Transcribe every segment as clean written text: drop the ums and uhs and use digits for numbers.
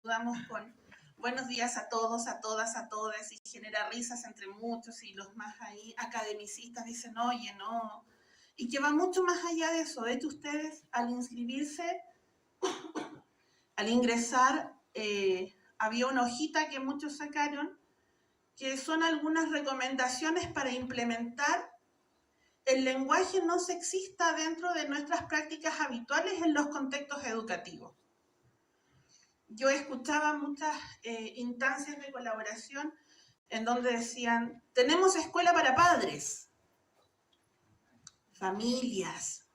saludamos con buenos días a todos, a todas, a todas, y genera risas entre muchos, y los más ahí academicistas dicen, oye, no, y que va mucho más allá de eso. De hecho, ustedes al inscribirse, al ingresar, había una hojita que muchos sacaron, que son algunas recomendaciones para implementar el lenguaje no sexista dentro de nuestras prácticas habituales en los contextos educativos. Yo escuchaba muchas instancias de colaboración en donde decían, tenemos escuela para padres, familias.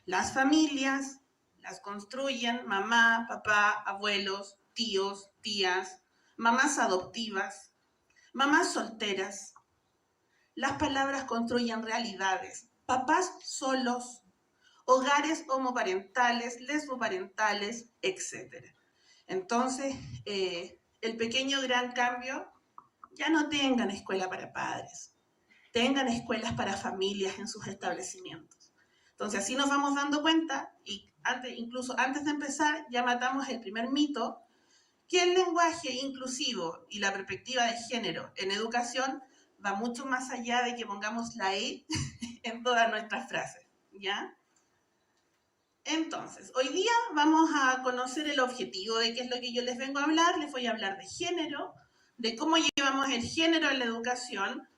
Las familias las construyen mamá, papá, abuelos, tíos, tías, mamás adoptivas, mamás solteras. Las palabras construyen realidades, papás solos, hogares homoparentales, lesboparentales, etc. Entonces, el pequeño gran cambio, ya no tengan escuela para padres, tengan escuelas para familias en sus establecimientos. Entonces, así nos vamos dando cuenta, y incluso antes de empezar, ya matamos el primer mito, que el lenguaje inclusivo y la perspectiva de género en educación va mucho más allá de que pongamos la E en todas nuestras frases, ¿ya? Entonces, hoy día vamos a conocer el objetivo de qué es lo que yo les vengo a hablar. Les voy a hablar de género, de cómo llevamos el género en la educación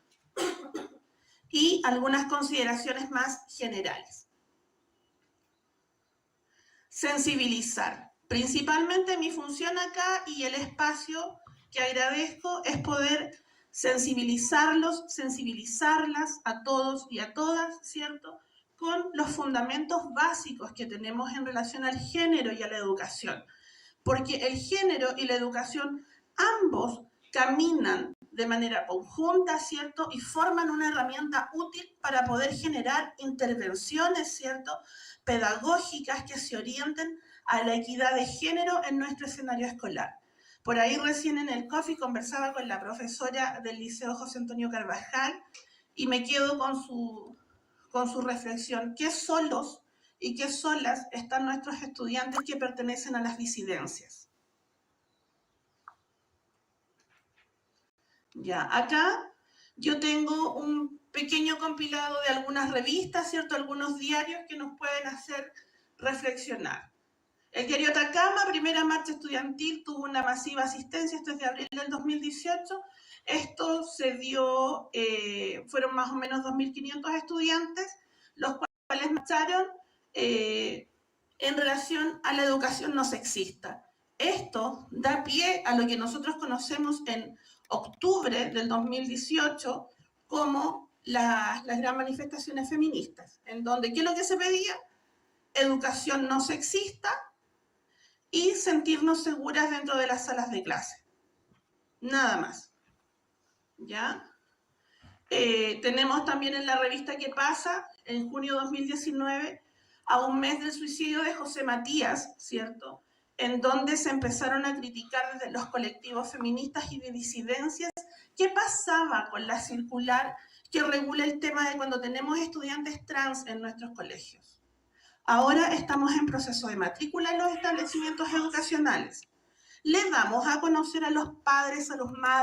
y algunas consideraciones más generales. Sensibilizar. Principalmente mi función acá y el espacio que agradezco es poder sensibilizarlos, sensibilizarlas a todos y a todas, ¿cierto?, con los fundamentos básicos que tenemos en relación al género y a la educación. Porque el género y la educación ambos caminan de manera conjunta, ¿cierto?, y forman una herramienta útil para poder generar intervenciones, ¿cierto?, pedagógicas que se orienten a la equidad de género en nuestro escenario escolar. Por ahí recién en el coffee conversaba con la profesora del Liceo José Antonio Carvajal y me quedo con su reflexión. ¿Qué solos y qué solas están nuestros estudiantes que pertenecen a las disidencias? Ya, acá yo tengo un pequeño compilado de algunas revistas, ¿cierto?, algunos diarios que nos pueden hacer reflexionar. El diario Atacama, primera marcha estudiantil, tuvo una masiva asistencia, esto es de abril del 2018. Esto se dio, fueron más o menos 2.500 estudiantes, los cuales marcharon en relación a la educación no sexista. Esto da pie a lo que nosotros conocemos en octubre del 2018 como las gran manifestaciones feministas, en donde, ¿qué es lo que se pedía? Educación no sexista y sentirnos seguras dentro de las salas de clase. Nada más. ¿Ya? Tenemos también en la revista ¿Qué pasa? En junio de 2019, a un mes del suicidio de José Matías, ¿cierto?, en donde se empezaron a criticar desde los colectivos feministas y de disidencias qué pasaba con la circular que regula el tema de cuando tenemos estudiantes trans en nuestros colegios. Ahora estamos en proceso de matrícula en los establecimientos educacionales. Le damos a conocer a los padres, a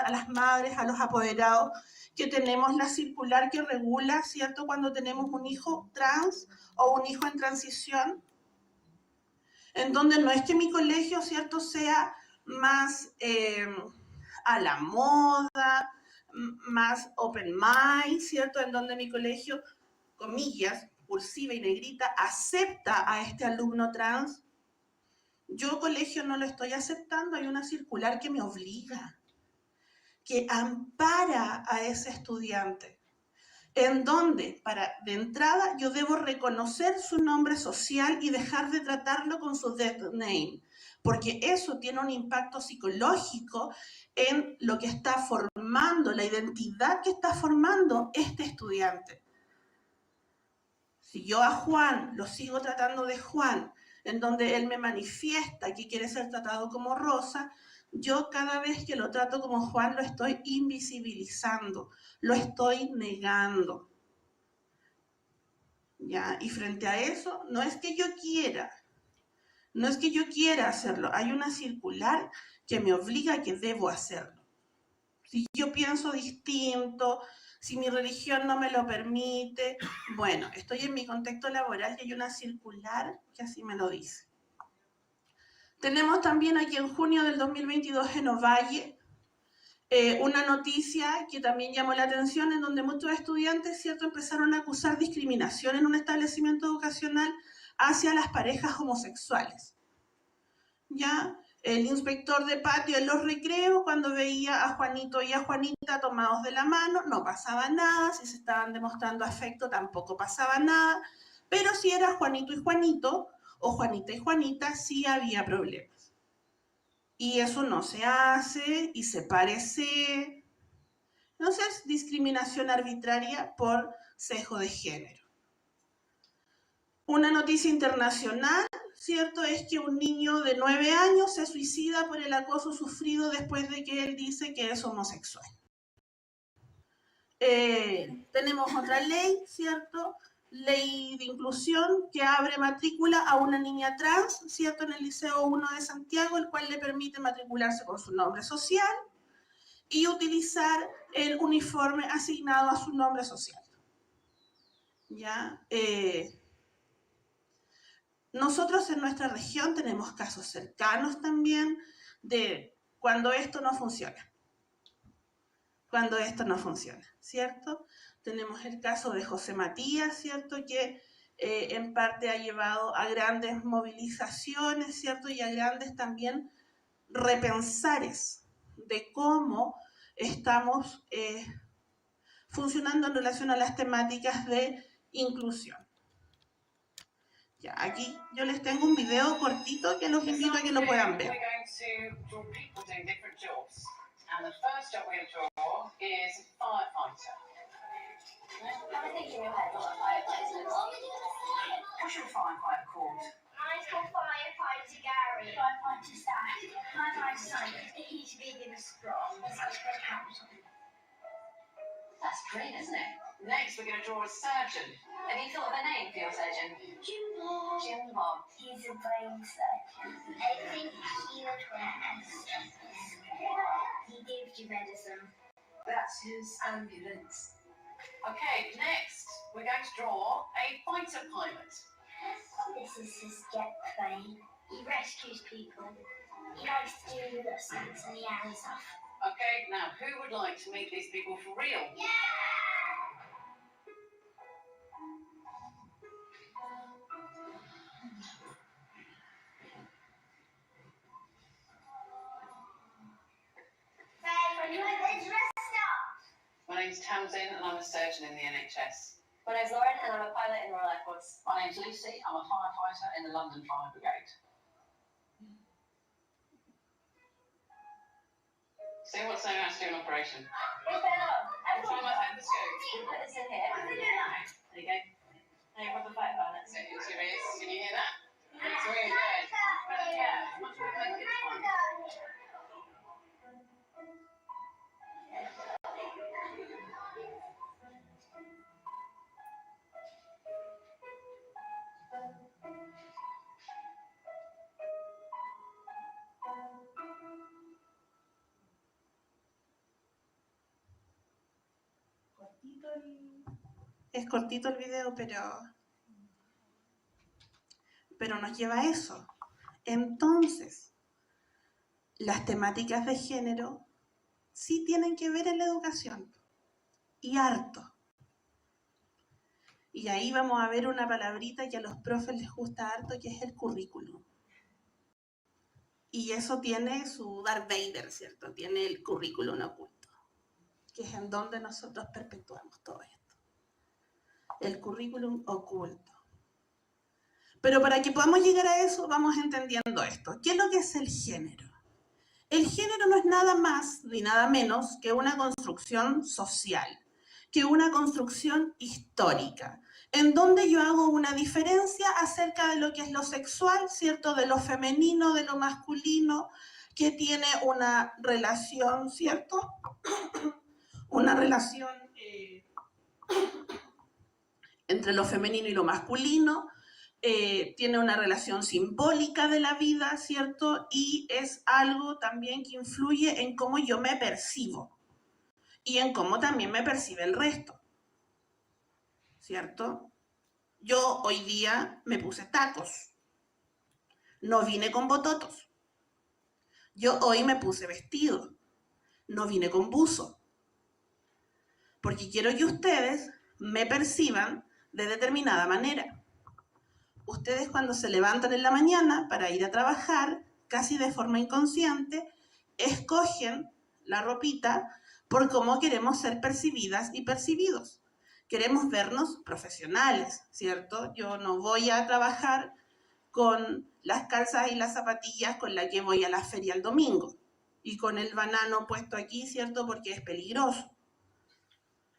las madres, a los apoderados, que tenemos la circular que regula, ¿cierto?, cuando tenemos un hijo trans o un hijo en transición, en donde no es que mi colegio, ¿cierto?, sea más a la moda, más open mind, ¿cierto?, en donde mi colegio, comillas, cursiva y negrita, acepta a este alumno trans. Yo, colegio, no lo estoy aceptando, hay una circular que me obliga, que ampara a ese estudiante, en donde, de entrada, yo debo reconocer su nombre social y dejar de tratarlo con su dead name, porque eso tiene un impacto psicológico en lo que está formando, la identidad que está formando este estudiante. Si yo a Juan lo sigo tratando de Juan, en donde él me manifiesta que quiere ser tratado como Rosa, yo cada vez que lo trato como Juan lo estoy invisibilizando, lo estoy negando. ¿Ya? Y frente a eso, no es que yo quiera, No es que yo quiera hacerlo, hay una circular que me obliga a que debo hacerlo. Si yo pienso distinto, si mi religión no me lo permite, bueno, estoy en mi contexto laboral y hay una circular que así me lo dice. Tenemos también aquí en junio del 2022 en Ovalle una noticia que también llamó la atención, en donde muchos estudiantes, ¿cierto?, empezaron a acusar discriminación en un establecimiento educacional hacia las parejas homosexuales. ¿Ya? El inspector de patio en los recreos, cuando veía a Juanito y a Juanita tomados de la mano, no pasaba nada. Si se estaban demostrando afecto, tampoco pasaba nada. Pero si era Juanito y Juanito, o Juanita y Juanita, sí había problemas. Y eso no se hace, y se parece. Entonces, discriminación arbitraria por sesgo de género. Una noticia internacional, ¿cierto?, es que un niño de 9 años se suicida por el acoso sufrido después de que él dice que es homosexual. Tenemos otra ley, ¿cierto?, ley de inclusión que abre matrícula a una niña trans, ¿cierto?, en el Liceo 1 de Santiago, el cual le permite matricularse con su nombre social y utilizar el uniforme asignado a su nombre social. ¿Ya? Nosotros en nuestra región tenemos casos cercanos también de cuando esto no funciona. Cuando esto no funciona, ¿cierto? Tenemos el caso de José Matías, ¿cierto?, que en parte ha llevado a grandes movilizaciones, ¿cierto?, y a grandes también repensares de cómo estamos funcionando en relación a las temáticas de inclusión. Ya, aquí yo les tengo un video cortito que los invito a que lo puedan ver. And the first job we're going to draw is firefighter. Have a think in your head what a firefighter is. What's your firefighter called? Mine's called Firefighter Gary. Firefighter Sam. Firefighter Simon. He's big and strong. He's got a great hat on. That's great, isn't it? Next, we're going to draw a surgeon. Have you thought of a name for your surgeon? Jim Bob. Jim Bob. He's a brain surgeon. I think he would wear a stethoscope. He gives you medicine. That's his ambulance. Okay, next, we're going to draw a fighter pilot. This is his jet plane. He rescues people. He likes to do the stunts in the air and stuff. Okay, now who would like to meet these people for real? Yeah! My name's Tamsin and I'm a surgeon in the NHS. My name's Lauren and I'm a pilot in the Royal Air Force. My name's Lucy, I'm a firefighter in the London Fire Brigade. So what's so much to do an operation? It's better. Everyone must have the scope. Put this in here. There you go. Now you've got the fire pilot. So into your ears. Can you hear that? It's really good. Yeah, much better than this one. Es cortito el video, pero nos lleva a eso. Entonces, las temáticas de género sí tienen que ver en la educación, y harto. Y ahí vamos a ver una palabrita que a los profes les gusta harto, que es el currículum. Y eso tiene su Darth Vader, ¿cierto? Tiene el currículum oculto, que es en donde nosotros perpetuamos todo esto. El currículum oculto. Pero para que podamos llegar a eso, vamos entendiendo esto. ¿Qué es lo que es el género? El género no es nada más ni nada menos que una construcción social, que una construcción histórica, en donde yo hago una diferencia acerca de lo que es lo sexual, ¿cierto? De lo femenino, de lo masculino, que tiene una relación, ¿cierto? Una relación entre lo femenino y lo masculino, tiene una relación simbólica de la vida, ¿cierto? Y es algo también que influye en cómo yo me percibo y en cómo también me percibe el resto, ¿cierto? Yo hoy día me puse tacos, no vine con bototos. Yo hoy me puse vestido, no vine con buzo, porque quiero que ustedes me perciban de determinada manera. Ustedes cuando se levantan en la mañana para ir a trabajar, casi de forma inconsciente, escogen la ropita por cómo queremos ser percibidas y percibidos. Queremos vernos profesionales, ¿cierto? Yo no voy a trabajar con las calzas y las zapatillas con las que voy a la feria el domingo y con el banano puesto aquí, ¿cierto? Porque es peligroso.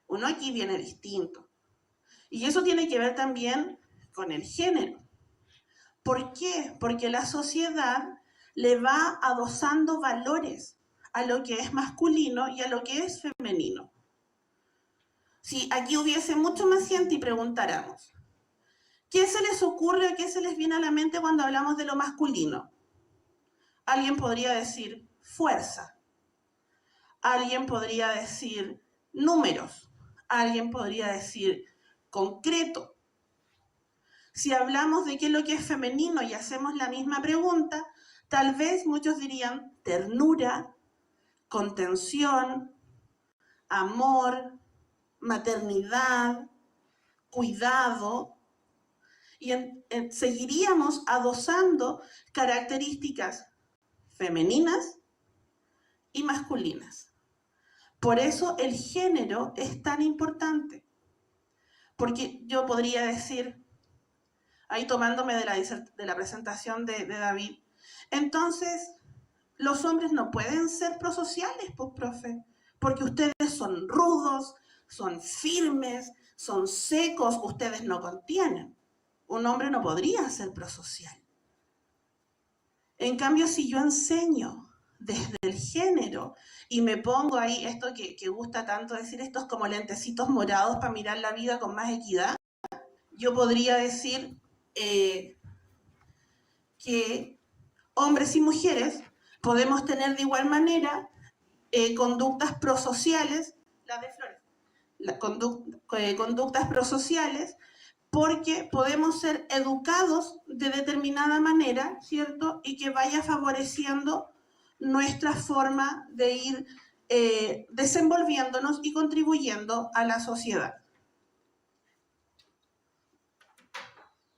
Uno aquí viene distinto. Y eso tiene que ver también con el género. ¿Por qué? Porque la sociedad le va adosando valores a lo que es masculino y a lo que es femenino. Si aquí hubiese mucho más gente y preguntáramos, ¿qué se les ocurre o qué se les viene a la mente cuando hablamos de lo masculino? Alguien podría decir fuerza. Alguien podría decir números. Alguien podría decir concreto. Si hablamos de qué es lo que es femenino y hacemos la misma pregunta, tal vez muchos dirían ternura, contención, amor, maternidad, cuidado, y seguiríamos adosando características femeninas y masculinas. Por eso el género es tan importante, porque yo podría decir, ahí tomándome de la presentación de David, entonces los hombres no pueden ser prosociales, pues, profe, porque ustedes son rudos, son firmes, son secos, ustedes no contienen. Un hombre no podría ser prosocial. En cambio, si yo enseño desde el género y me pongo ahí esto que gusta tanto decir, estos como lentecitos morados para mirar la vida con más equidad, yo podría decir que hombres y mujeres podemos tener de igual manera conductas prosociales, la de Flores, conductas prosociales, porque podemos ser educados de determinada manera, ¿cierto? Y que vaya favoreciendo nuestra forma de ir desenvolviéndonos y contribuyendo a la sociedad.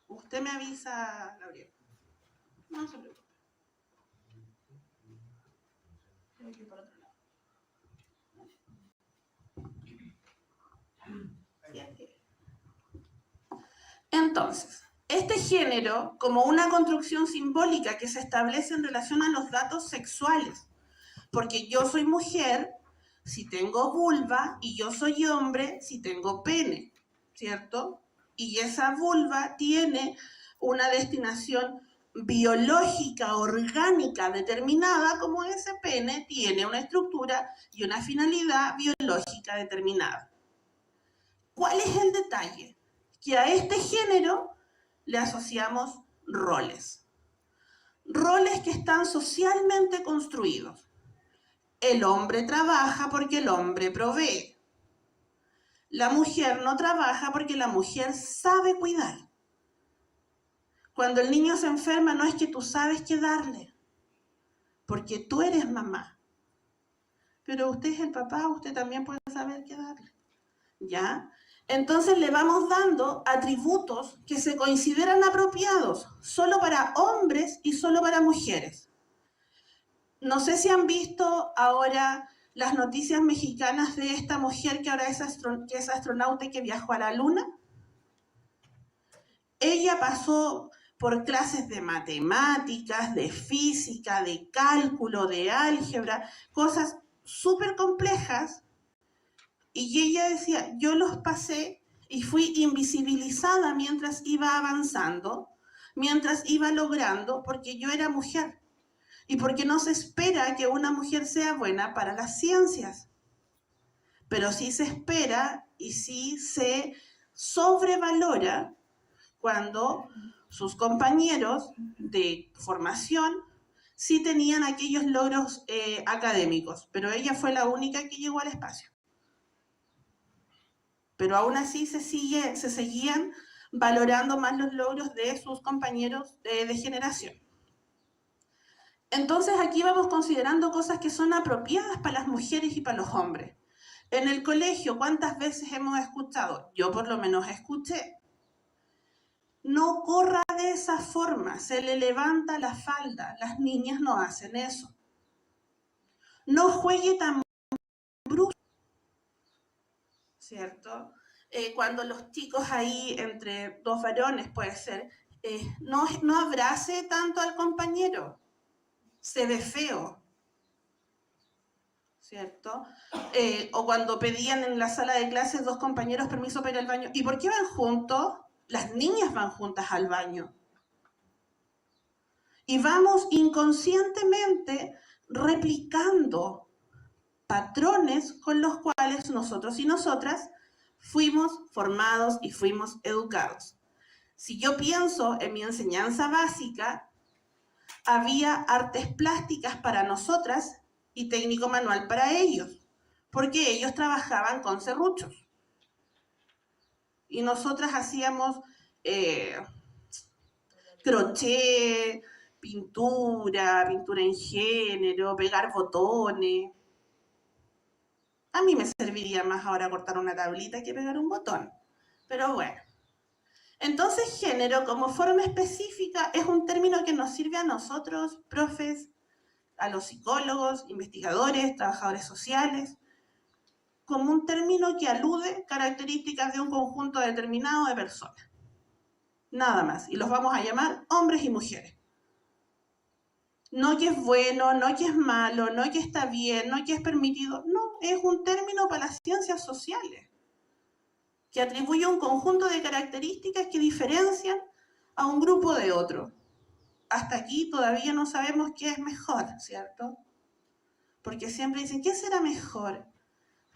Usted me avisa, Gabriel. No se preocupe. Tengo que ir por otro lado. Entonces, este género, como una construcción simbólica que se establece en relación a los datos sexuales, porque yo soy mujer si tengo vulva y yo soy hombre si tengo pene, ¿cierto? Y esa vulva tiene una destinación biológica, orgánica determinada, como ese pene tiene una estructura y una finalidad biológica determinada. ¿Cuál es el detalle? Que a este género le asociamos roles. Roles que están socialmente construidos. El hombre trabaja porque el hombre provee. La mujer no trabaja porque la mujer sabe cuidar. Cuando el niño se enferma no es que tú sabes qué darle, porque tú eres mamá. Pero usted es el papá, usted también puede saber qué darle. ¿Ya? Entonces le vamos dando atributos que se consideran apropiados solo para hombres y solo para mujeres. No sé si han visto ahora las noticias mexicanas de esta mujer que ahora es astronauta y que viajó a la luna. Ella pasó por clases de matemáticas, de física, de cálculo, de álgebra, cosas súper complejas. Y ella decía, yo los pasé y fui invisibilizada mientras iba avanzando, mientras iba logrando, porque yo era mujer. Y porque no se espera que una mujer sea buena para las ciencias. Pero sí se espera y sí se sobrevalora cuando sus compañeros de formación sí tenían aquellos logros académicos, pero ella fue la única que llegó al espacio. Pero aún así se seguían valorando más los logros de sus compañeros de generación. Entonces aquí vamos considerando cosas que son apropiadas para las mujeres y para los hombres. En el colegio, ¿cuántas veces hemos escuchado? Yo por lo menos escuché. No corra de esa forma, se le levanta la falda. Las niñas no hacen eso. No juegue tan brusco, ¿cierto? Cuando los chicos ahí, entre dos varones puede ser, no abrace tanto al compañero, se ve feo, ¿cierto? O cuando pedían en la sala de clases dos compañeros permiso para ir al baño. ¿Y por qué van juntos? Las niñas van juntas al baño. Y vamos inconscientemente replicando patrones con los cuales nosotros y nosotras fuimos formados y fuimos educados. Si yo pienso en mi enseñanza básica, había artes plásticas para nosotras y técnico manual para ellos, porque ellos trabajaban con serruchos. Y nosotras hacíamos crochet, pintura en género, pegar botones. A mí me serviría más ahora cortar una tablita que pegar un botón. Pero bueno. Entonces, género como forma específica es un término que nos sirve a nosotros, profes, a los psicólogos, investigadores, trabajadores sociales, como un término que alude características de un conjunto determinado de personas. Nada más. Y los vamos a llamar hombres y mujeres. No que es bueno, no que es malo, no que está bien, no que es permitido. No, es un término para las ciencias sociales, que atribuye un conjunto de características que diferencian a un grupo de otro. Hasta aquí todavía no sabemos qué es mejor, ¿cierto? Porque siempre dicen, ¿qué será mejor?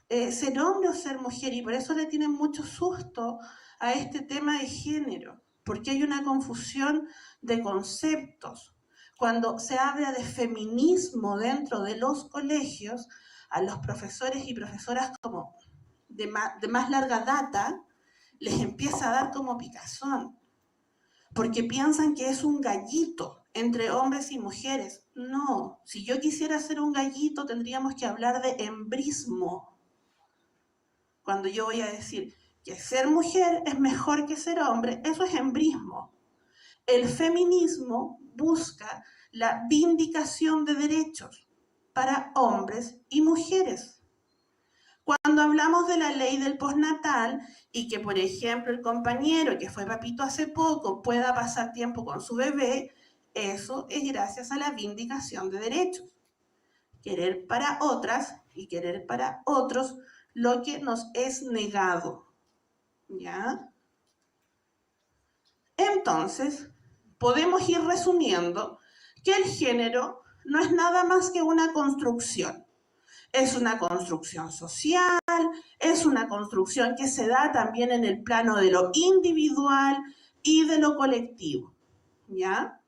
¿Ser hombre o ser mujer? Y por eso le tienen mucho susto a este tema de género, porque hay una confusión de conceptos. Cuando se habla de feminismo dentro de los colegios, a los profesores y profesoras como de más larga data, les empieza a dar como picazón, porque piensan que es un gallito entre hombres y mujeres. No, si yo quisiera ser un gallito, tendríamos que hablar de embrismo. Cuando yo voy a decir que ser mujer es mejor que ser hombre, eso es embrismo. El feminismo busca la vindicación de derechos para hombres y mujeres. Cuando hablamos de la ley del postnatal y que, por ejemplo, el compañero que fue papito hace poco pueda pasar tiempo con su bebé, eso es gracias a la vindicación de derechos. Querer para otras y querer para otros lo que nos es negado. ¿Ya? Entonces, podemos ir resumiendo que el género no es nada más que una construcción. Es una construcción social, es una construcción que se da también en el plano de lo individual y de lo colectivo, ¿ya?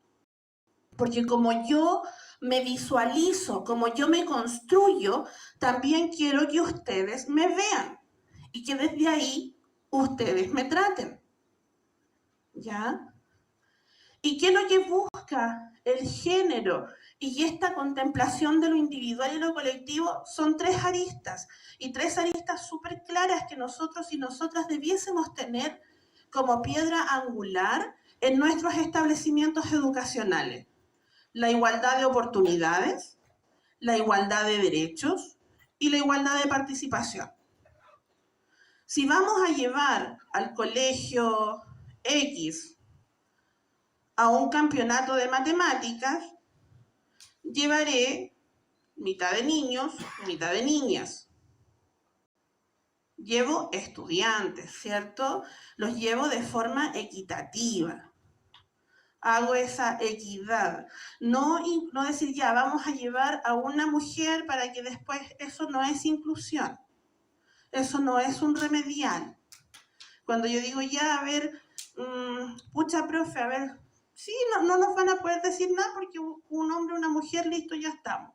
Porque como yo me visualizo, como yo me construyo, también quiero que ustedes me vean y que desde ahí ustedes me traten, ¿ya? ¿Y qué es lo que busca el género? Y esta contemplación de lo individual y lo colectivo son tres aristas, y tres aristas súper claras que nosotros y nosotras debiésemos tener como piedra angular en nuestros establecimientos educacionales. La igualdad de oportunidades, la igualdad de derechos y la igualdad de participación. Si vamos a llevar al colegio X a un campeonato de matemáticas, llevaré mitad de niños, mitad de niñas. Llevo estudiantes, ¿cierto? Los llevo de forma equitativa. Hago esa equidad. No decir, ya, vamos a llevar a una mujer para que después, eso no es inclusión. Eso no es un remedial. Cuando yo digo, ya, a ver, pucha, profe, a ver, sí, no nos van a poder decir nada porque un hombre o una mujer, listo, ya estamos.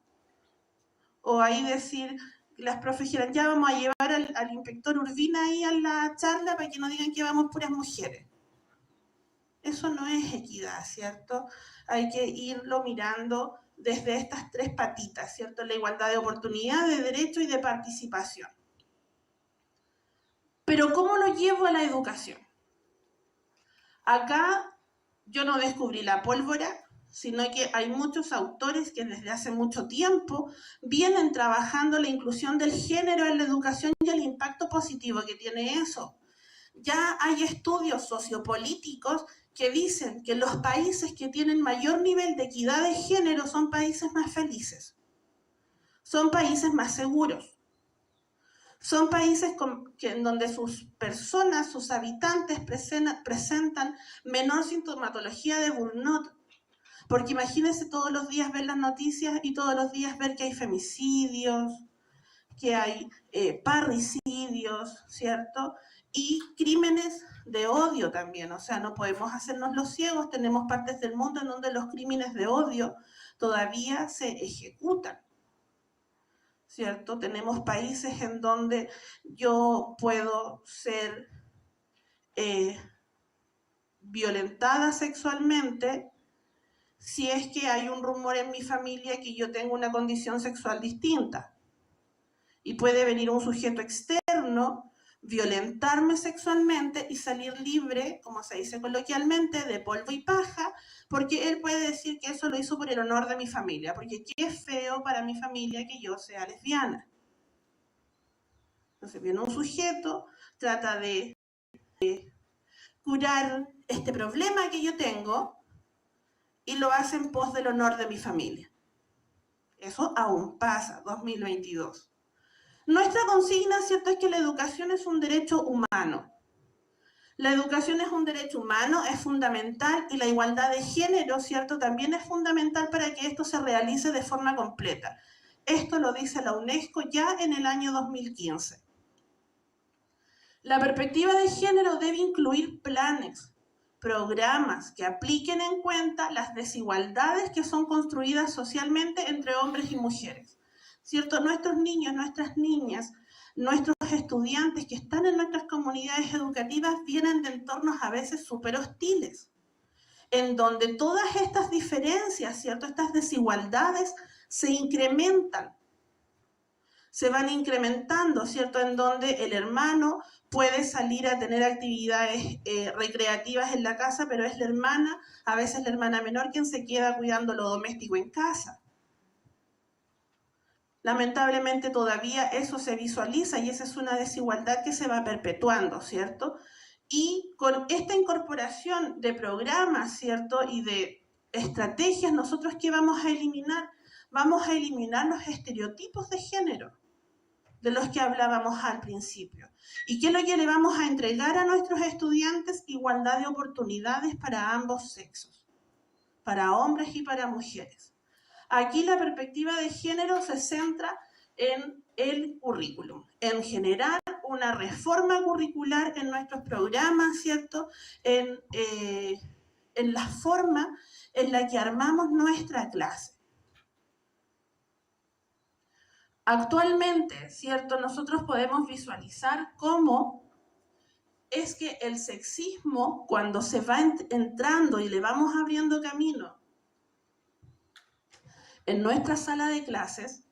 O ahí decir, las profes dijeran, ya vamos a llevar al inspector Urbina ahí a la charla para que no digan que vamos puras mujeres. Eso no es equidad, ¿cierto? Hay que irlo mirando desde estas tres patitas, ¿cierto? La igualdad de oportunidad, de derecho y de participación. Pero ¿cómo lo llevo a la educación? Acá yo no descubrí la pólvora, sino que hay muchos autores que desde hace mucho tiempo vienen trabajando la inclusión del género en la educación y el impacto positivo que tiene eso. Ya hay estudios sociopolíticos que dicen que los países que tienen mayor nivel de equidad de género son países más felices, son países más seguros, son países en donde sus personas, sus habitantes presentan menor sintomatología de burnout. Porque imagínense todos los días ver las noticias y todos los días ver que hay femicidios, que hay parricidios, ¿cierto? Y crímenes de odio también, o sea, no podemos hacernos los ciegos, tenemos partes del mundo en donde los crímenes de odio todavía se ejecutan, ¿cierto? Tenemos países en donde yo puedo ser violentada sexualmente si es que hay un rumor en mi familia que yo tengo una condición sexual distinta. Y puede venir un sujeto externo, violentarme sexualmente y salir libre, como se dice coloquialmente, de polvo y paja, porque él puede decir que eso lo hizo por el honor de mi familia, porque qué feo para mi familia que yo sea lesbiana. Entonces viene un sujeto, trata de curar este problema que yo tengo y lo hace en pos del honor de mi familia. Eso aún pasa, 2022. Nuestra consigna, ¿cierto?, es que la educación es un derecho humano. La educación es un derecho humano, es fundamental, y la igualdad de género, ¿cierto?, también es fundamental para que esto se realice de forma completa. Esto lo dice la UNESCO ya en el año 2015. La perspectiva de género debe incluir planes, programas que apliquen en cuenta las desigualdades que son construidas socialmente entre hombres y mujeres. ¿Cierto? Nuestros niños, nuestras niñas, nuestros estudiantes que están en nuestras comunidades educativas vienen de entornos a veces súper hostiles, en donde todas estas diferencias, ¿cierto?, estas desigualdades se incrementan, se van incrementando, ¿cierto?, en donde el hermano puede salir a tener actividades recreativas en la casa, pero es la hermana, a veces la hermana menor, quien se queda cuidando lo doméstico en casa. Lamentablemente todavía eso se visualiza y esa es una desigualdad que se va perpetuando, ¿cierto? Y con esta incorporación de programas, ¿cierto?, y de estrategias, ¿nosotros qué vamos a eliminar? Vamos a eliminar los estereotipos de género de los que hablábamos al principio. ¿Y qué es lo que le vamos a entregar a nuestros estudiantes? Igualdad de oportunidades para ambos sexos, para hombres y para mujeres. Aquí la perspectiva de género se centra en el currículum, en generar una reforma curricular en nuestros programas, ¿cierto? En la forma en la que armamos nuestra clase. Actualmente, ¿cierto?, nosotros podemos visualizar cómo es que el sexismo, cuando se va entrando y le vamos abriendo camino en nuestra sala de clases,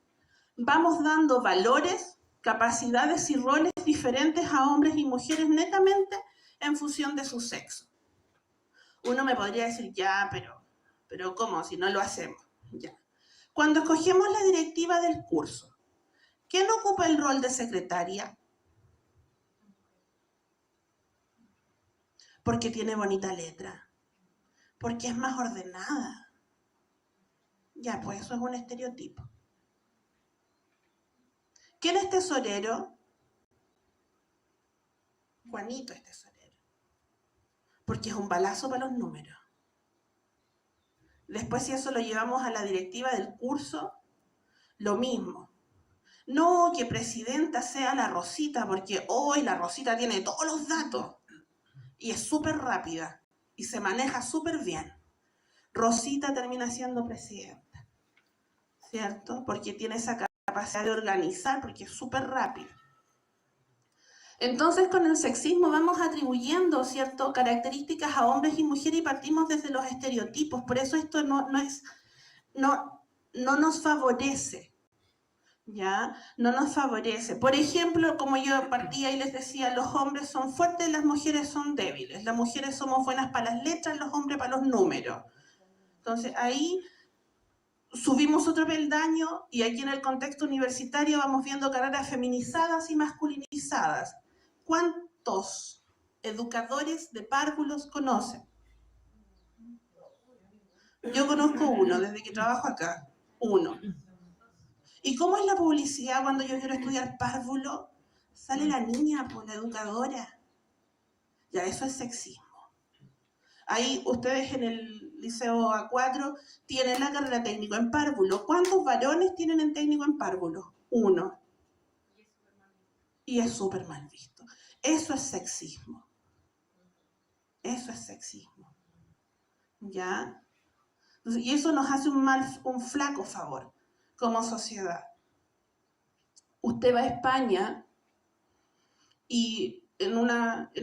vamos dando valores, capacidades y roles diferentes a hombres y mujeres netamente en función de su sexo. Uno me podría decir, ya, pero ¿cómo? Si no lo hacemos. Ya. Cuando escogemos la directiva del curso, ¿quién ocupa el rol de secretaria? Porque tiene bonita letra, porque es más ordenada. Ya, pues eso es un estereotipo. ¿Quién es tesorero? Juanito es tesorero, porque es un balazo para los números. Después, si eso lo llevamos a la directiva del curso, lo mismo. No, que presidenta sea la Rosita, porque hoy la Rosita tiene todos los datos. y es súper rápida y se maneja súper bien. Rosita termina siendo presidenta, ¿cierto? Porque tiene esa capacidad de organizar, porque es súper rápida. Entonces, con el sexismo vamos atribuyendo, ¿cierto?, características a hombres y mujeres y partimos desde los estereotipos. Por eso esto no nos favorece, ¿ya? No nos favorece. Por ejemplo, como yo partía y les decía, los hombres son fuertes, las mujeres son débiles. Las mujeres somos buenas para las letras, los hombres para los números. Entonces, ahí subimos otro peldaño y aquí en el contexto universitario vamos viendo carreras feminizadas y masculinizadas. ¿Cuántos educadores de párvulos conocen? Yo conozco uno, desde que trabajo acá, uno. ¿Y cómo es la publicidad cuando yo quiero estudiar párvulo? Sale la niña, pues, la educadora. Ya, eso es sexismo. Ahí ustedes en el Liceo A4 tienen la carrera técnico en párvulo. ¿Cuántos varones tienen en técnico en párvulo? Uno. Y es súper mal visto. Eso es sexismo. Eso es sexismo. ¿Ya? Y eso nos hace un flaco favor como sociedad. Usted va a España y en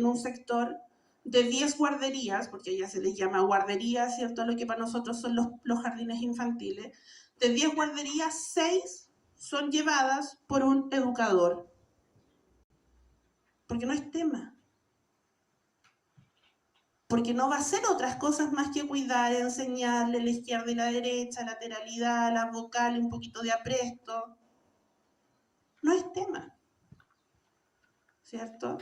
un sector de 10 guarderías, porque ya se les llama guarderías, ¿cierto? Lo que para nosotros son los jardines infantiles, de 10 guarderías, 6 son llevadas por un educador. Porque no es tema. Porque no va a hacer otras cosas más que cuidar, enseñarle la izquierda y la derecha, lateralidad, la vocal, un poquito de apresto. No es tema, ¿cierto?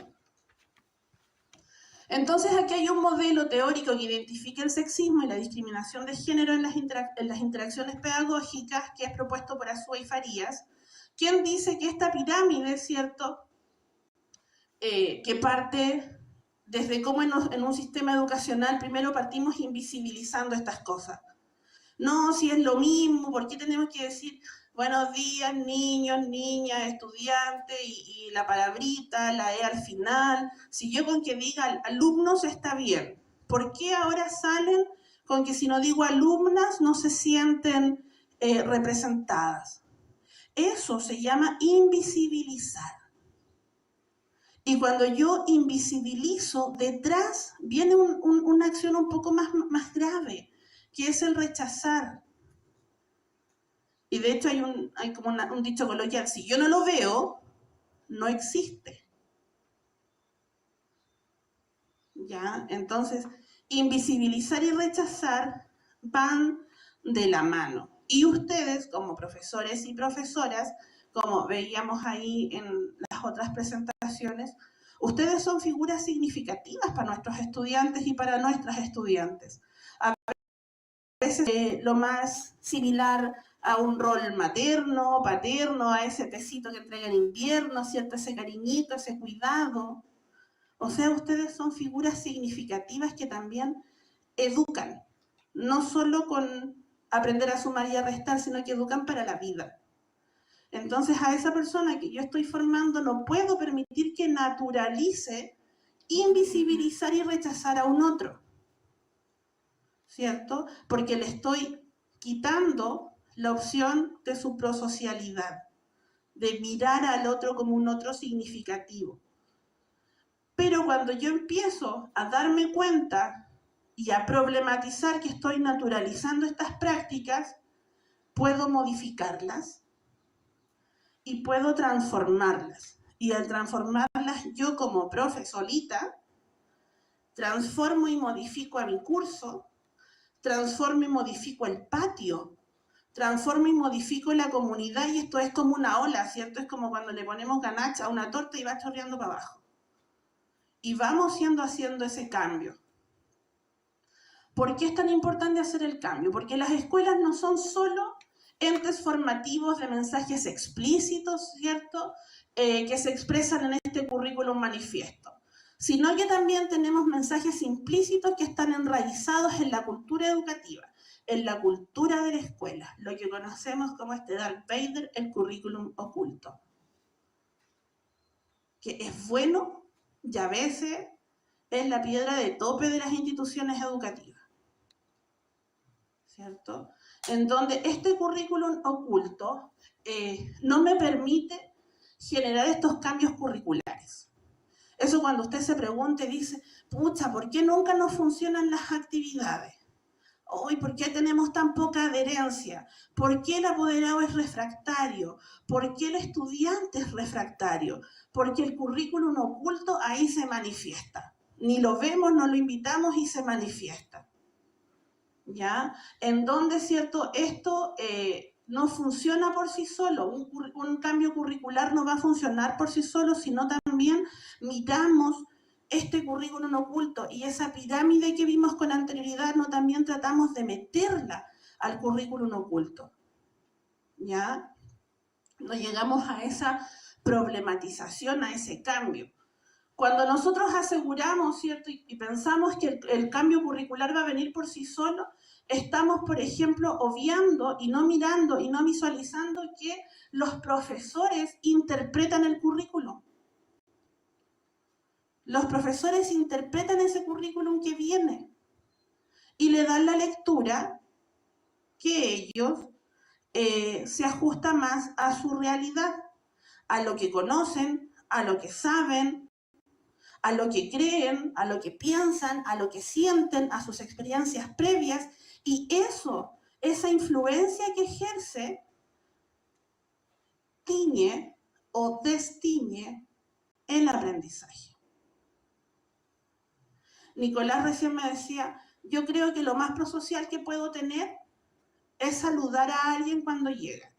Entonces aquí hay un modelo teórico que identifica el sexismo y la discriminación de género en las interacciones pedagógicas, que es propuesto por Azúa y Farías, quien dice que esta pirámide, ¿cierto?, que parte desde cómo en un sistema educacional primero partimos invisibilizando estas cosas. No, si es lo mismo, ¿por qué tenemos que decir buenos días, niños, niñas, estudiantes, y la palabrita, la E al final? Si yo con que diga alumnos está bien, ¿por qué ahora salen con que si no digo alumnas no se sienten representadas? Eso se llama invisibilizar. Y cuando yo invisibilizo, detrás viene una acción un poco más grave, que es el rechazar. Y de hecho hay como un dicho coloquial, si yo no lo veo, no existe. ¿Ya? Entonces, invisibilizar y rechazar van de la mano. Y ustedes, como profesores y profesoras, como veíamos ahí en las otras presentaciones, ustedes son figuras significativas para nuestros estudiantes y para nuestras estudiantes. A veces lo más similar a un rol materno, paterno, a ese tecito que entrega en invierno, ¿cierto? Ese cariñito, ese cuidado. O sea, ustedes son figuras significativas que también educan, no solo con aprender a sumar y a restar, sino que educan para la vida. Entonces, a esa persona que yo estoy formando no puedo permitir que naturalice invisibilizar y rechazar a un otro, ¿cierto? Porque le estoy quitando la opción de su prosocialidad, de mirar al otro como un otro significativo. Pero cuando yo empiezo a darme cuenta y a problematizar que estoy naturalizando estas prácticas, puedo modificarlas y puedo transformarlas. Y al transformarlas, yo como profe solita, transformo y modifico a mi curso, transformo y modifico el patio, transformo y modifico la comunidad, y esto es como una ola, ¿cierto? Es como cuando le ponemos ganache a una torta y va chorreando para abajo. Y vamos haciendo ese cambio. ¿Por qué es tan importante hacer el cambio? Porque las escuelas no son solo entes formativos de mensajes explícitos, ¿cierto?, que se expresan en este currículum manifiesto, sino que también tenemos mensajes implícitos que están enraizados en la cultura educativa, en la cultura de la escuela, lo que conocemos como Darth Vader, el currículum oculto, que es bueno y a veces es la piedra de tope de las instituciones educativas, ¿cierto? En donde este currículum oculto no me permite generar estos cambios curriculares. Eso cuando usted se pregunte, dice, pucha, ¿por qué nunca nos funcionan las actividades? Hoy, ¿por qué tenemos tan poca adherencia? ¿Por qué el apoderado es refractario? ¿Por qué el estudiante es refractario? Porque el currículum oculto ahí se manifiesta. Ni lo vemos, no lo invitamos y se manifiesta. ¿Ya? En donde, ¿cierto? Esto no funciona por sí solo. Un cambio curricular no va a funcionar por sí solo, sino también miramos este currículum oculto y esa pirámide que vimos con anterioridad, no también tratamos de meterla al currículum oculto. ¿Ya? No llegamos a esa problematización, a ese cambio. Cuando nosotros aseguramos, ¿cierto? Y pensamos que el cambio curricular va a venir por sí solo, estamos, por ejemplo, obviando y no mirando y no visualizando que los profesores interpretan el currículum. Los profesores interpretan ese currículum que viene y le dan la lectura que ellos se ajusta más a su realidad, a lo que conocen, a lo que saben, a lo que creen, a lo que piensan, a lo que sienten, a sus experiencias previas, y eso, esa influencia que ejerce, tiñe o destiñe el aprendizaje. Nicolás recién me decía, yo creo que lo más prosocial que puedo tener es saludar a alguien cuando llega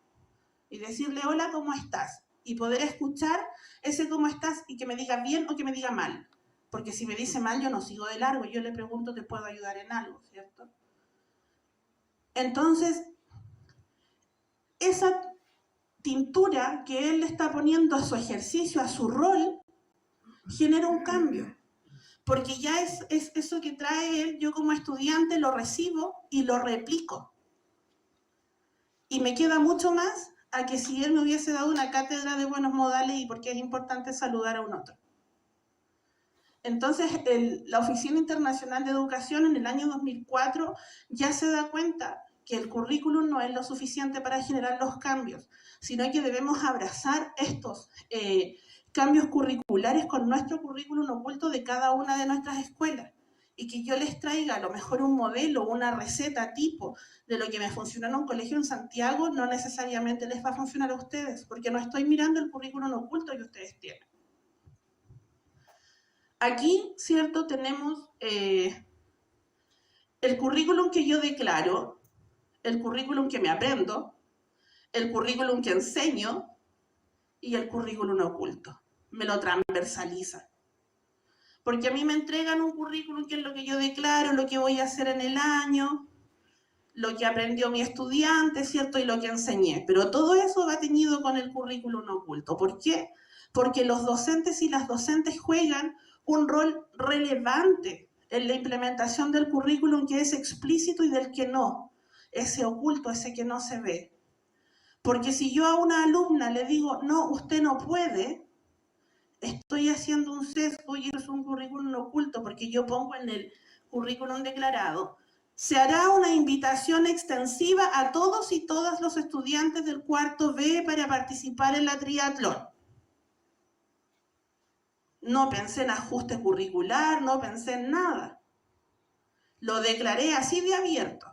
y decirle, hola, ¿cómo estás? Y poder escuchar ese cómo estás y que me diga bien o que me diga mal. Porque si me dice mal, yo no sigo de largo, yo le pregunto, ¿te puedo ayudar en algo? ¿Cierto? Entonces, esa tintura que él le está poniendo a su ejercicio, a su rol, genera un cambio. Porque ya es eso que trae él, yo como estudiante lo recibo y lo replico. Y me queda mucho más a que si él me hubiese dado una cátedra de buenos modales y porque es importante saludar a un otro. Entonces, la Oficina Internacional de Educación en el año 2004 ya se da cuenta que el currículum no es lo suficiente para generar los cambios, sino que debemos abrazar estos cambios curriculares con nuestro currículum oculto de cada una de nuestras escuelas y que yo les traiga a lo mejor un modelo, una receta tipo de lo que me funcionó en un colegio en Santiago, no necesariamente les va a funcionar a ustedes, porque no estoy mirando el currículum oculto que ustedes tienen. Aquí, ¿cierto? Tenemos el currículum que yo declaro, el currículum que me aprendo, el currículum que enseño y el currículum oculto. Me lo transversaliza. Porque a mí me entregan un currículum que es lo que yo declaro, lo que voy a hacer en el año, lo que aprendió mi estudiante, ¿cierto? Y lo que enseñé. Pero todo eso va teñido con el currículum oculto. ¿Por qué? Porque los docentes y las docentes juegan un rol relevante en la implementación del currículum que es explícito y del que no, ese oculto, ese que no se ve. Porque si yo a una alumna le digo, no, usted no puede, estoy haciendo un sesgo y es un currículum oculto, porque yo pongo en el currículum declarado, se hará una invitación extensiva a todos y todas los estudiantes del cuarto B para participar en la triatlón. No pensé en ajuste curricular, no pensé en nada. Lo declaré así de abierto.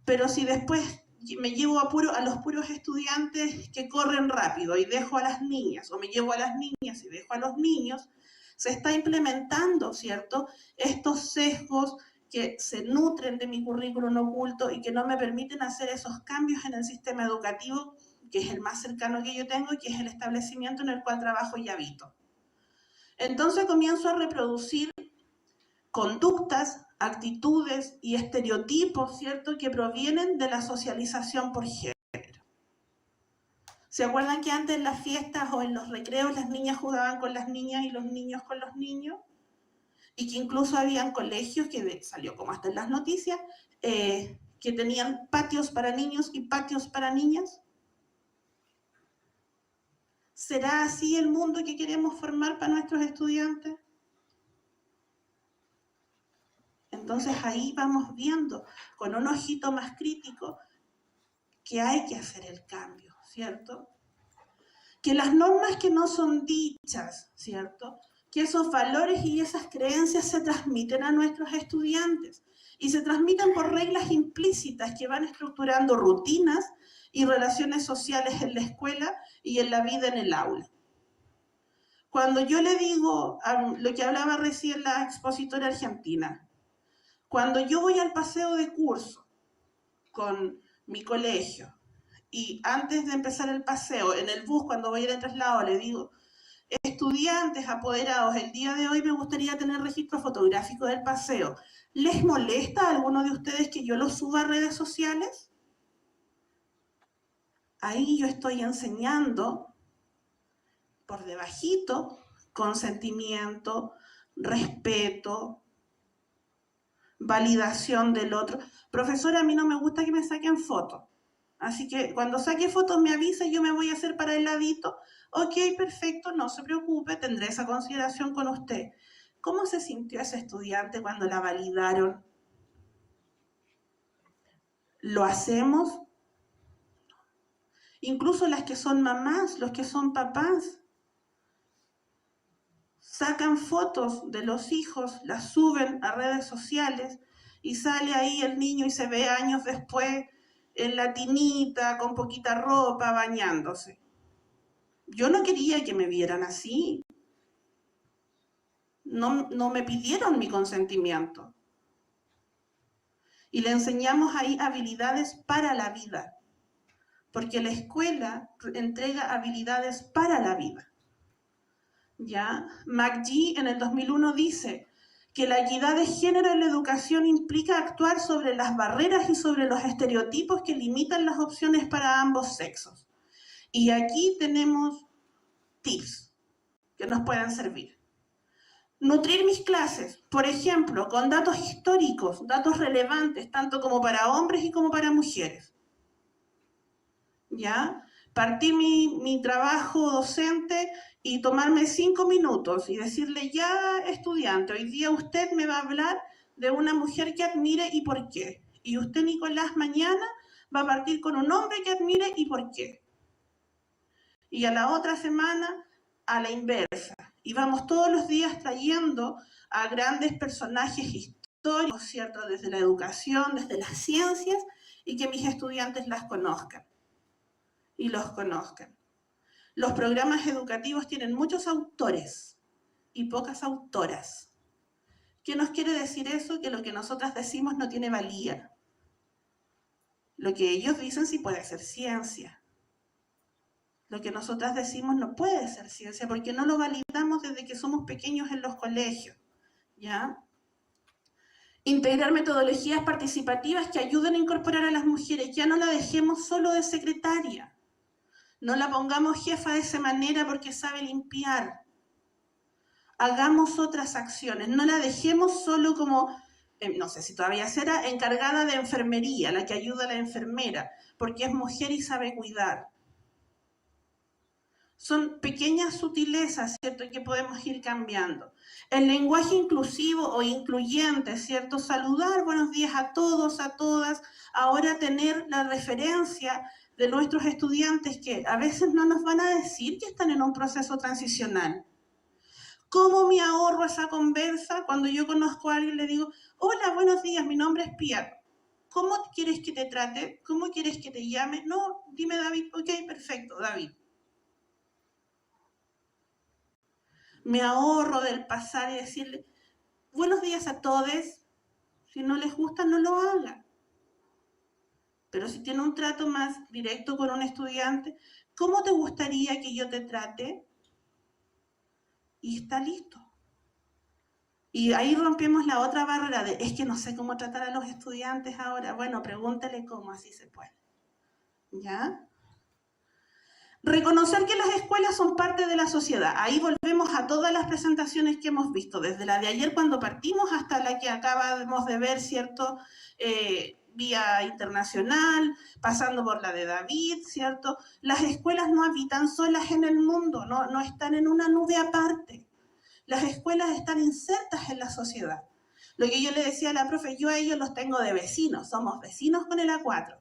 Pero si después me llevo a los puros estudiantes que corren rápido y dejo a las niñas, o me llevo a las niñas y dejo a los niños, se está implementando, ¿cierto?, estos sesgos que se nutren de mi currículum oculto y que no me permiten hacer esos cambios en el sistema educativo, que es el más cercano que yo tengo y que es el establecimiento en el cual trabajo y habito. Entonces comienzo a reproducir conductas, actitudes y estereotipos, ¿cierto?, que provienen de la socialización por género. ¿Se acuerdan que antes en las fiestas o en los recreos las niñas jugaban con las niñas y los niños con los niños? Y que incluso habían colegios, que salió como hasta en las noticias, que tenían patios para niños y patios para niñas. ¿Será así el mundo que queremos formar para nuestros estudiantes? Entonces ahí vamos viendo con un ojito más crítico que hay que hacer el cambio, ¿cierto? Que las normas que no son dichas, ¿cierto? Que esos valores y esas creencias se transmiten a nuestros estudiantes y se transmiten por reglas implícitas que van estructurando rutinas y relaciones sociales en la escuela y en la vida en el aula. Cuando yo le digo lo que hablaba recién la expositora argentina, cuando yo voy al paseo de curso con mi colegio y antes de empezar el paseo, en el bus, cuando voy en el traslado, le digo, estudiantes, apoderados, el día de hoy me gustaría tener registro fotográfico del paseo. ¿Les molesta a alguno de ustedes que yo lo suba a redes sociales? Ahí yo estoy enseñando por debajito consentimiento, respeto, validación del otro. Profesora, a mí no me gusta que me saquen fotos. Así que cuando saque fotos me avisa y yo me voy a hacer para el ladito. Ok, perfecto, no se preocupe, tendré esa consideración con usted. ¿Cómo se sintió ese estudiante cuando la validaron? ¿Lo hacemos? Incluso las que son mamás, los que son papás, sacan fotos de los hijos, las suben a redes sociales y sale ahí el niño y se ve años después en la tinita, con poquita ropa, bañándose. Yo no quería que me vieran así. No me pidieron mi consentimiento. Y le enseñamos ahí habilidades para la vida, porque la escuela entrega habilidades para la vida. ¿Ya? McGee en el 2001 dice que la equidad de género en la educación implica actuar sobre las barreras y sobre los estereotipos que limitan las opciones para ambos sexos. Y aquí tenemos tips que nos puedan servir. Nutrir mis clases, por ejemplo, con datos históricos, datos relevantes, tanto como para hombres y como para mujeres. ¿Ya? Partir mi trabajo docente y tomarme 5 minutos y decirle, ya estudiante, hoy día usted me va a hablar de una mujer que admire y por qué. Y usted, Nicolás, mañana va a partir con un hombre que admire y por qué. Y a la otra semana, a la inversa. Y vamos todos los días trayendo a grandes personajes históricos, ¿cierto? Desde la educación, desde las ciencias, y que mis estudiantes las conozcan y los conozcan. Los programas educativos tienen muchos autores y pocas autoras. ¿Qué nos quiere decir eso? Que lo que nosotras decimos no tiene valía. Lo que ellos dicen sí puede ser ciencia. Lo que nosotras decimos no puede ser ciencia porque no lo validamos desde que somos pequeños en los colegios. ¿Ya? Integrar metodologías participativas que ayuden a incorporar a las mujeres. Ya no la dejemos solo de secretaria. No la pongamos jefa de esa manera porque sabe limpiar. Hagamos otras acciones. No la dejemos solo como, no sé si todavía será, encargada de enfermería, la que ayuda a la enfermera, porque es mujer y sabe cuidar. Son pequeñas sutilezas, ¿cierto?, que podemos ir cambiando. El lenguaje inclusivo o incluyente, ¿cierto? Saludar, buenos días a todos, a todas. Ahora tener la referencia de nuestros estudiantes que a veces no nos van a decir que están en un proceso transicional. ¿Cómo me ahorro esa conversa cuando yo conozco a alguien y le digo, hola, buenos días, mi nombre es Pia. ¿Cómo quieres que te trate? ¿Cómo quieres que te llame? No, dime David. Ok, perfecto, David. Me ahorro del pasar y decirle, buenos días a todos. Si no les gusta, no lo hagan. Pero si tiene un trato más directo con un estudiante, ¿cómo te gustaría que yo te trate? Y está listo. Y ahí rompemos la otra barrera de, es que no sé cómo tratar a los estudiantes ahora. Bueno, pregúntale cómo, así se puede. ¿Ya? Reconocer que las escuelas son parte de la sociedad. Ahí volvemos a todas las presentaciones que hemos visto, desde la de ayer cuando partimos hasta la que acabamos de ver, ¿cierto? Vía internacional, pasando por la de David, ¿cierto? Las escuelas no habitan solas en el mundo, no están en una nube aparte. Las escuelas están insertas en la sociedad. Lo que yo le decía a la profe, yo a ellos los tengo de vecinos, somos vecinos con el A4.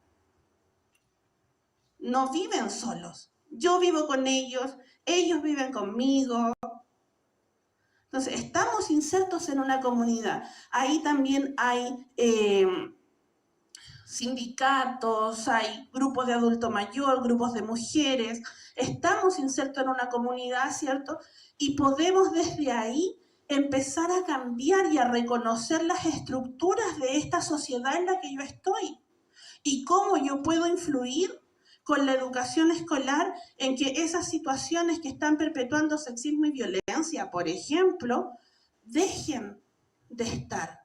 No viven solos. Yo vivo con ellos viven conmigo. Entonces, estamos insertos en una comunidad. Ahí también hay sindicatos, hay grupos de adulto mayor, grupos de mujeres. Estamos insertos en una comunidad, ¿cierto? Y podemos desde ahí empezar a cambiar y a reconocer las estructuras de esta sociedad en la que yo estoy. Y cómo yo puedo influir con la educación escolar en que esas situaciones que están perpetuando sexismo y violencia, por ejemplo, dejen de estar,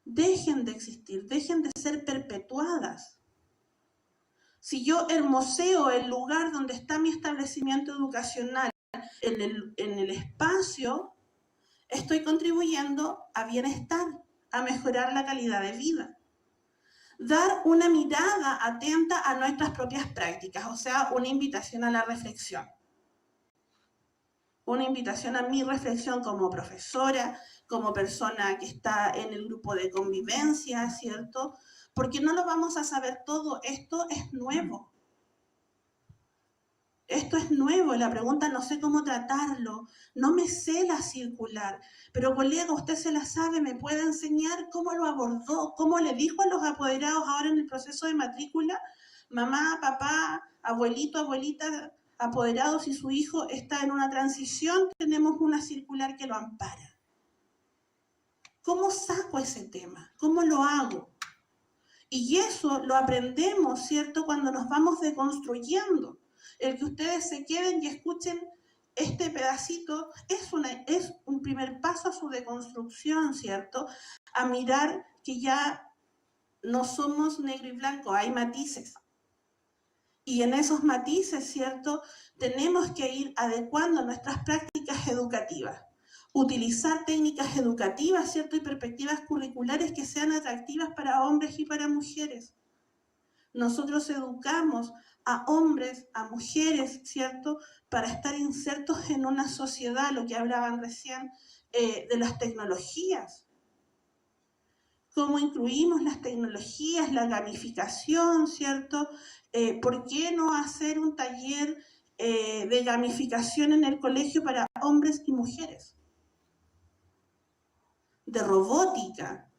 dejen de existir, dejen de ser perpetuadas. Si yo hermoseo el lugar donde está mi establecimiento educacional en el espacio, estoy contribuyendo a bienestar, a mejorar la calidad de vida. Dar una mirada atenta a nuestras propias prácticas, o sea, una invitación a la reflexión. Una invitación a mi reflexión como profesora, como persona que está en el grupo de convivencia, ¿cierto? Porque no lo vamos a saber todo, esto es nuevo. Esto es nuevo, la pregunta no sé cómo tratarlo, no me sé la circular, pero colega, usted se la sabe, me puede enseñar cómo lo abordó, cómo le dijo a los apoderados ahora en el proceso de matrícula, mamá, papá, abuelito, abuelita, apoderados, si su hijo está en una transición, tenemos una circular que lo ampara. ¿Cómo saco ese tema? ¿Cómo lo hago? Y eso lo aprendemos, ¿cierto?, cuando nos vamos deconstruyendo. El que ustedes se queden y escuchen este pedacito es un primer paso a su deconstrucción, ¿cierto? A mirar que ya no somos negro y blanco, hay matices. Y en esos matices, ¿cierto?, tenemos que ir adecuando nuestras prácticas educativas. Utilizar técnicas educativas, ¿cierto?, y perspectivas curriculares que sean atractivas para hombres y para mujeres. Nosotros educamos a hombres, a mujeres, ¿cierto?, para estar insertos en una sociedad, lo que hablaban recién de las tecnologías. Cómo incluimos las tecnologías, la gamificación, ¿cierto? ¿Por qué no hacer un taller de gamificación en el colegio para hombres y mujeres? De robótica,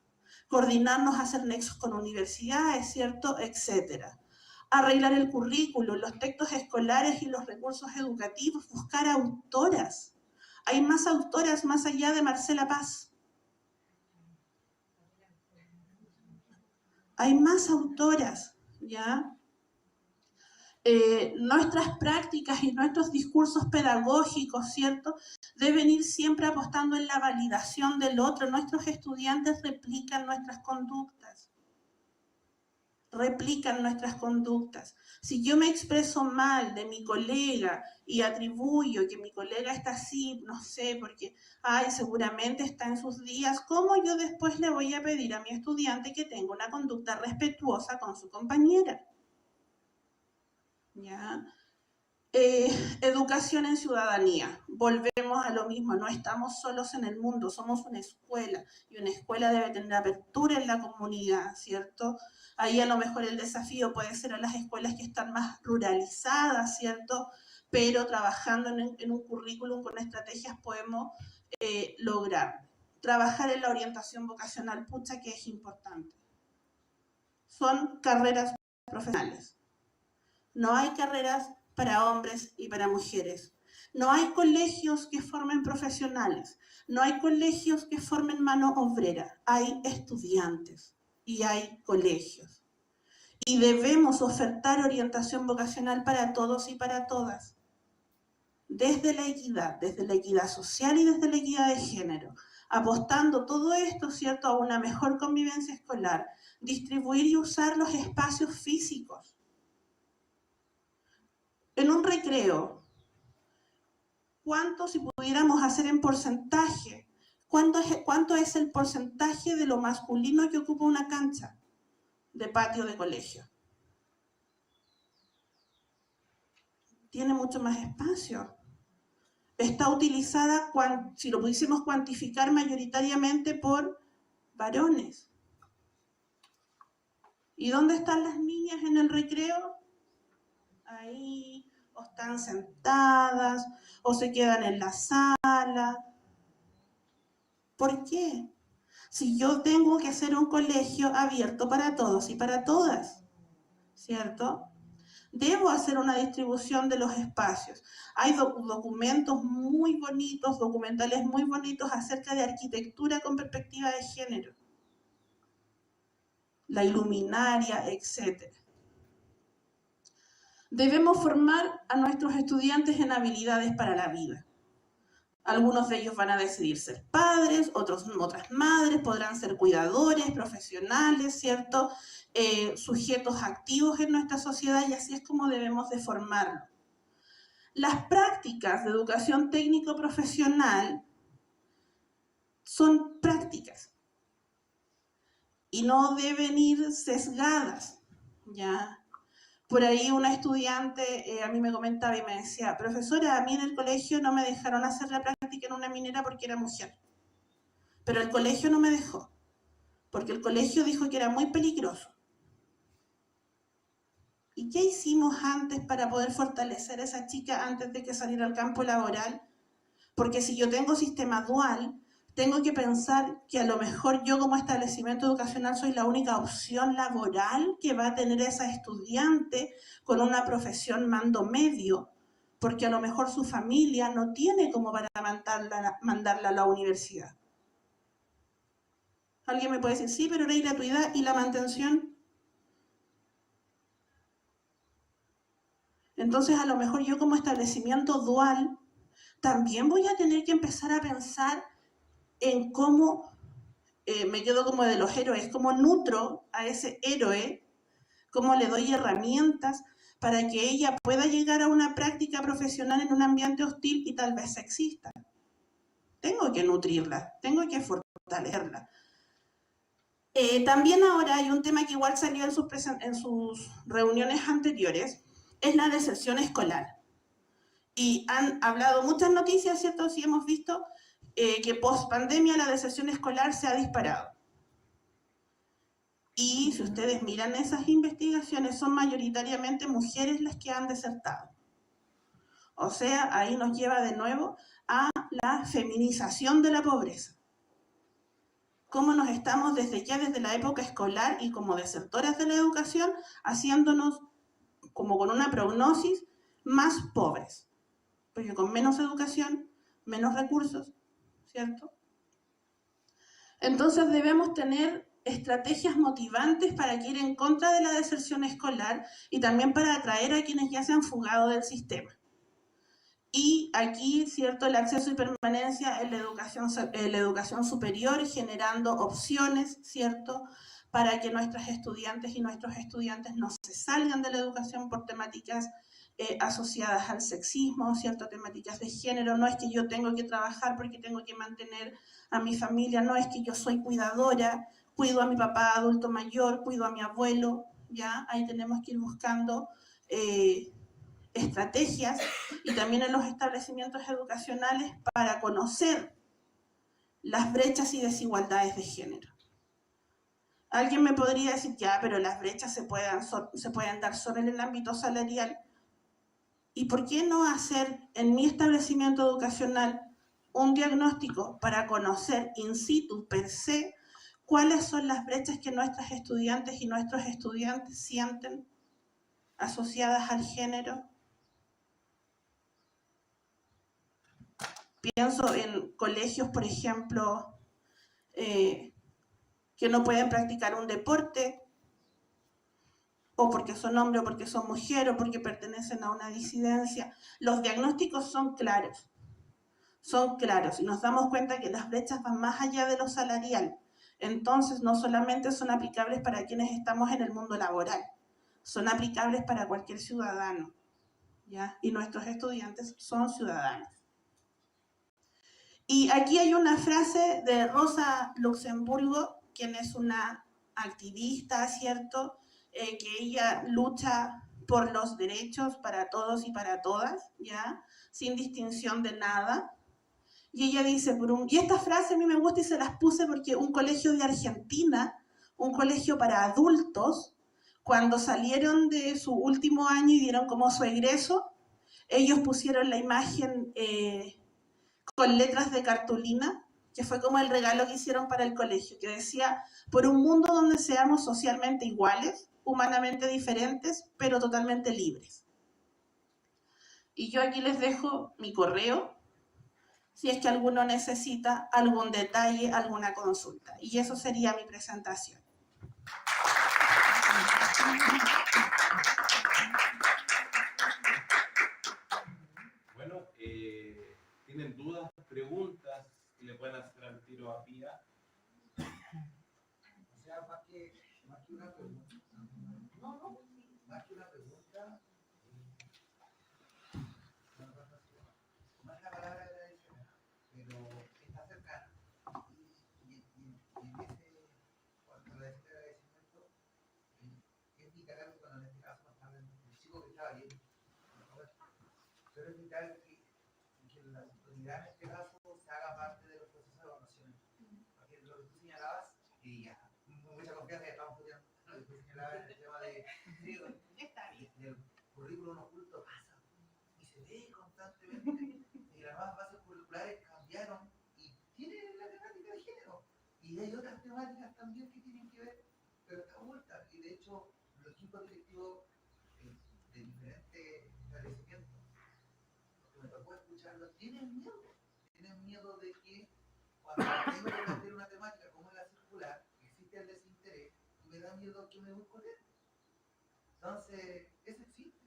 coordinarnos a hacer nexos con universidades, ¿cierto?, etcétera. Arreglar el currículo, los textos escolares y los recursos educativos, buscar autoras. Hay más autoras más allá de Marcela Paz. Hay más autoras, ¿ya? Nuestras prácticas y nuestros discursos pedagógicos, ¿cierto?, deben ir siempre apostando en la validación del otro. Nuestros estudiantes replican nuestras conductas. Si yo me expreso mal de mi colega y atribuyo que mi colega está así, no sé, porque, ay, seguramente está en sus días, ¿cómo yo después le voy a pedir a mi estudiante que tenga una conducta respetuosa con su compañera? ¿Ya? Educación en ciudadanía. Volvemos a lo mismo, no estamos solos en el mundo, somos una escuela y una escuela debe tener apertura en la comunidad, ¿cierto? Ahí a lo mejor el desafío puede ser a las escuelas que están más ruralizadas, ¿cierto? Pero trabajando en un currículum con estrategias podemos lograr. Trabajar en la orientación vocacional, pucha que es importante. Son carreras profesionales. No hay carreras para hombres y para mujeres. No hay colegios que formen profesionales. No hay colegios que formen mano obrera. Hay estudiantes y hay colegios. Y debemos ofertar orientación vocacional para todos y para todas. Desde la equidad social y desde la equidad de género. Apostando todo esto, ¿cierto?, a una mejor convivencia escolar. Distribuir y usar los espacios físicos. En un recreo, ¿cuánto, si pudiéramos hacer en porcentaje, cuánto es el porcentaje de lo masculino que ocupa una cancha de patio de colegio? Tiene mucho más espacio. Está utilizada, si lo pudiésemos cuantificar, mayoritariamente por varones. ¿Y dónde están las niñas en el recreo? Ahí, o están sentadas, o se quedan en la sala. ¿Por qué? Si yo tengo que hacer un colegio abierto para todos y para todas, ¿cierto? Debo hacer una distribución de los espacios. Hay documentos muy bonitos, documentales muy bonitos acerca de arquitectura con perspectiva de género. La iluminaria, etc. Debemos formar a nuestros estudiantes en habilidades para la vida. Algunos de ellos van a decidir ser padres, otras madres, podrán ser cuidadores, profesionales, ¿cierto? Sujetos activos en nuestra sociedad, y así es como debemos de formarlo. Las prácticas de educación técnico-profesional son prácticas y no deben ir sesgadas, ¿ya? Por ahí una estudiante a mí me comentaba y me decía, profesora, a mí en el colegio no me dejaron hacer la práctica en una minera porque era mujer. Pero el colegio no me dejó, porque el colegio dijo que era muy peligroso. ¿Y qué hicimos antes para poder fortalecer a esa chica antes de que saliera al campo laboral? Porque si yo tengo sistema dual, tengo que pensar que a lo mejor yo como establecimiento educacional soy la única opción laboral que va a tener esa estudiante con una profesión mando medio, porque a lo mejor su familia no tiene como para mandarla a la universidad. Alguien me puede decir, sí, pero la gratuidad y la mantención. Entonces a lo mejor yo como establecimiento dual también voy a tener que empezar a pensar en cómo me quedo como de los héroes, cómo nutro a ese héroe, cómo le doy herramientas para que ella pueda llegar a una práctica profesional en un ambiente hostil y tal vez sexista. Tengo que nutrirla, tengo que fortalecerla. También ahora hay un tema que igual salió en sus reuniones anteriores, es la deserción escolar. Y han hablado muchas noticias, ¿cierto? Sí hemos visto que post pandemia la deserción escolar se ha disparado. Y si ustedes miran esas investigaciones, son mayoritariamente mujeres las que han desertado. O sea, ahí nos lleva de nuevo a la feminización de la pobreza. Cómo nos estamos desde la época escolar y como desertoras de la educación, haciéndonos como con una prognosis más pobres. Porque con menos educación, menos recursos, ¿cierto? Entonces debemos tener estrategias motivantes para ir en contra de la deserción escolar y también para atraer a quienes ya se han fugado del sistema. Y aquí, ¿cierto?, el acceso y permanencia en la educación superior, generando opciones, ¿cierto?, para que nuestras estudiantes y nuestros estudiantes no se salgan de la educación por temáticas asociadas al sexismo, ¿cierto?, temáticas de género. No es que yo tengo que trabajar porque tengo que mantener a mi familia, no es que yo soy cuidadora, cuido a mi papá adulto mayor, cuido a mi abuelo, ¿ya? Ahí tenemos que ir buscando estrategias y también en los establecimientos educacionales para conocer las brechas y desigualdades de género. Alguien me podría decir, ya, pero las brechas se pueden dar solo en el ámbito salarial. ¿Y por qué no hacer en mi establecimiento educacional un diagnóstico para conocer in situ, per se, cuáles son las brechas que nuestras estudiantes y nuestros estudiantes sienten asociadas al género? Pienso en colegios, por ejemplo, que no pueden practicar un deporte, o porque son hombres, o porque son mujeres, o porque pertenecen a una disidencia. Los diagnósticos son claros, y nos damos cuenta que las brechas van más allá de lo salarial. Entonces, no solamente son aplicables para quienes estamos en el mundo laboral, son aplicables para cualquier ciudadano, ¿ya? Y nuestros estudiantes son ciudadanos. Y aquí hay una frase de Rosa Luxemburgo, quien es una activista, ¿cierto?, que ella lucha por los derechos para todos y para todas, ¿ya?, sin distinción de nada. Y ella dice, y esta frase a mí me gusta y se las puse porque un colegio de Argentina, un colegio para adultos, cuando salieron de su último año y dieron como su egreso, ellos pusieron la imagen con letras de cartulina, que fue como el regalo que hicieron para el colegio, que decía, por un mundo donde seamos socialmente iguales, humanamente diferentes, pero totalmente libres. Y yo aquí les dejo mi correo, si es que alguno necesita algún detalle, alguna consulta. Y eso sería mi presentación. Bueno, ¿tienen dudas, preguntas que le pueden hacer al tiro a Pía? O sea, más que una pregunta, más que una pregunta, no es la palabra agradecida, pero está cercana. Y en ese, cuando le decía agradecimiento, es vital que cuando en este caso no estaba el chico que estaba bien, pero es vital que la autoridad en este caso se haga parte de los procesos de evaluación. Porque lo que tú señalabas, y ya, mucha confianza que estamos estudiando, lo que tú señalabas en el tema del currículum oculto pasa y se ve constantemente. Y las nuevas bases curriculares cambiaron y tienen la temática de género. Y hay otras temáticas también que tienen que ver, pero está oculta. Y de hecho, los equipos directivos de diferentes establecimientos, lo que me tocó escucharlo, tienen miedo de que cuando tengo que meter una temática como la circular, existe el desinterés y me da miedo que me boicoteen. Entonces, eso existe.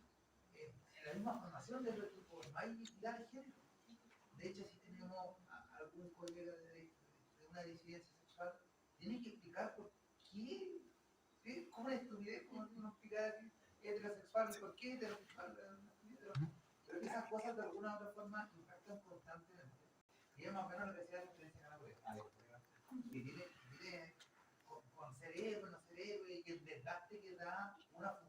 En la misma formación de los equipos no hay identidad de género. De hecho, si tenemos a algún colega de una disidencia sexual, tiene que explicar por qué, cómo es estupidez, cómo no explicar heterosexual, por qué heterosexual, pero que esas cosas de alguna u otra forma impactan constantemente. Y es más o menos lo que decía la experiencia de la colega. Que tiene con cerebro, no cerebro, y que el desgaste que da una función